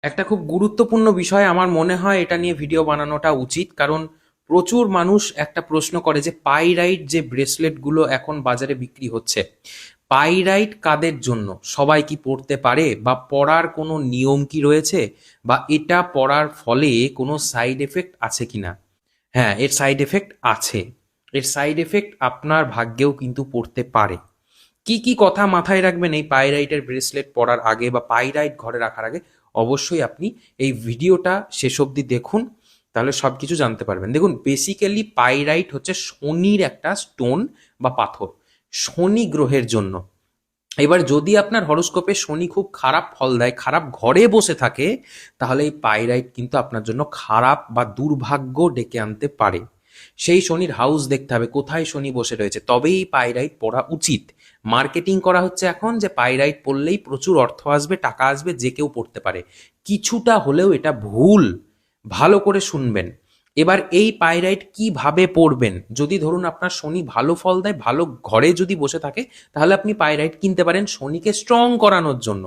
একটা খুব গুরুত্বপূর্ণ বিষয় আমার মনে হয় এটা নিয়ে ভিডিও বানানোটা উচিত, কারণ প্রচুর মানুষ একটা প্রশ্ন করে যে পাইরাইট যে ব্রেসলেটগুলো এখন বাজারে বিক্রি হচ্ছে, পাইরাইট কাদের জন্য, সবাই কি পড়তে পারে বা পড়ার কোনো নিয়ম কি রয়েছে, বা এটা পড়ার ফলে কোনো সাইড এফেক্ট আছে কিনা। হ্যাঁ, এর সাইড এফেক্ট আছে। এর সাইড এফেক্ট আপনার ভাগ্যেও কিন্তু পড়তে পারে। কি কি কথা মাথায় রাখবেন এই পাইরাইটের ব্রেসলেট পরার আগে বা পাইরাইট ঘরে রাখার আগে, অবশ্যই আপনি এই ভিডিওটা শেষ অবধি দেখুন, তাহলে সব কিছু জানতে পারবেন। দেখুন, বেসিক্যালি পাইরাইট হচ্ছে শনির একটা স্টোন বা পাথর, শনি গ্রহের জন্য। এবার যদি আপনার হরোস্কোপে শনি খুব খারাপ ফল দেয়, খারাপ ঘরে বসে থাকে, তাহলে এই পাইরাইট কিন্তু আপনার জন্য খারাপ বা দুর্ভাগ্য ডেকে আনতে পারে। সেই শনির হাউস দেখতে হবে, কোথায় শনি বসে রয়েছে, তবেই পাইরাইট পড়া উচিত। মার্কেটিং করা হচ্ছে এখন যে পাইরাইট পড়লেই প্রচুর অর্থ আসবে, টাকা আসবে, যে কেউ পড়তে পারে। কিছুটা হলেও এটা ভুল। ভালো করে শুনবেন। এবার এই পাইরাইট কিভাবে পড়বেন, যদি ধরুন আপনার শনি ভালো ফল দেয়, ভালো ঘরে যদি বসে থাকে, তাহলে আপনি পাইরাইট কিনতে পারেন শনিকে স্ট্রং করানোর জন্য।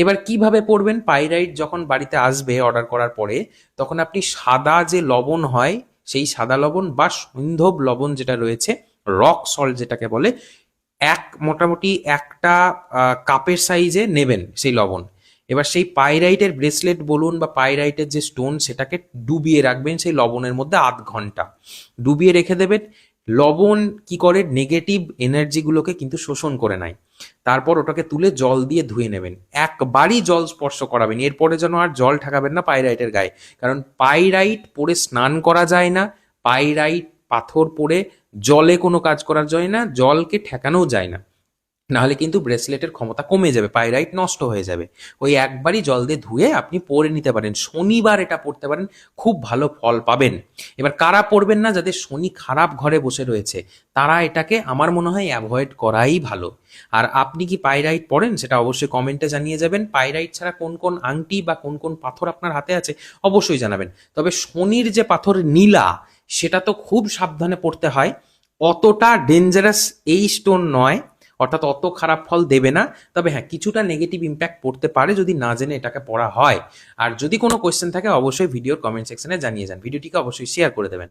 এবার কিভাবে পড়বেন, পাইরাইট যখন বাড়িতে আসবে অর্ডার করার পরে, তখন আপনি সাদা যে লবণ হয়, সেই সাদা লবণ বা সৈন্ধব লবণ যেটা রয়েছে, রক সল্ট যেটাকে বলে, মোটামুটি একটা কাপের সাইজে নেবেন সেই লবণ। এবার সেই পাইরাইটের ব্রেসলেট বলুন বা পাইরাইটের যে স্টোন, সেটাকে ডুবিয়ে রাখবেন সেই লবণের মধ্যে 0.5 ঘন্টা ডুবিয়ে রেখে দেবেন। লবণ কি করে, নেগেটিভ এনার্জিগুলোকে কিন্তু শোষণ করে নেয়। তারপর ওটাকে তুলে জল দিয়ে ধুয়ে নেবেন, একবারই জল স্পর্শ করাবেন, এরপরে যেন আর জল ঠেকাবেন না পাইরাইটের গায়ে। কারণ পাইরাইট পরে স্নান করা যায় না, পাইরাইট পাথর পরে জলে কোনো কাজ করা যায় না, জলকে ঠেকানোও যায় না। নাহলে কিন্তু ব্রেসলেটের ক্ষমতা কমে যাবে, পাইরাইট নষ্ট হয়ে যাবে। ওই একবারই জল দিয়ে ধুয়ে আপনি পরে নিতে পারেন, শনিবার এটা পড়তে পারেন, খুব ভালো ফল পাবেন। এবার কারা পড়বেন না, যাদের শনি খারাপ ঘরে বসে রয়েছে, তারা এটাকে আমার মনে হয় অ্যাভয়েড করাই ভালো। আর আপনি কি পাইরাইট পড়েন সেটা অবশ্যই কমেন্টে জানিয়ে যাবেন। পাইরাইট ছাড়া কোন কোন আংটি বা কোন কোন পাথর আপনার হাতে আছে অবশ্যই জানাবেন। তবে শনির যে পাথর নীলা, সেটা তো খুব সাবধানে পড়তে হয়। অতটা ডেঞ্জারাস এই স্টোন নয়, অর্থাৎ অত খারাপ ফল দেবে না। তবে হ্যাঁ, কিছুটা নেগেটিভ ইম্প্যাক্ট পড়তে পারে যদি না জেনে এটাকে পড়া হয়। আর যদি কোনো কোয়েশ্চেন থাকে অবশ্যই ভিডিওর কমেন্ট সেকশনে জানিয়ে যান, ভিডিওটিকে অবশ্যই শেয়ার করে দেবেন।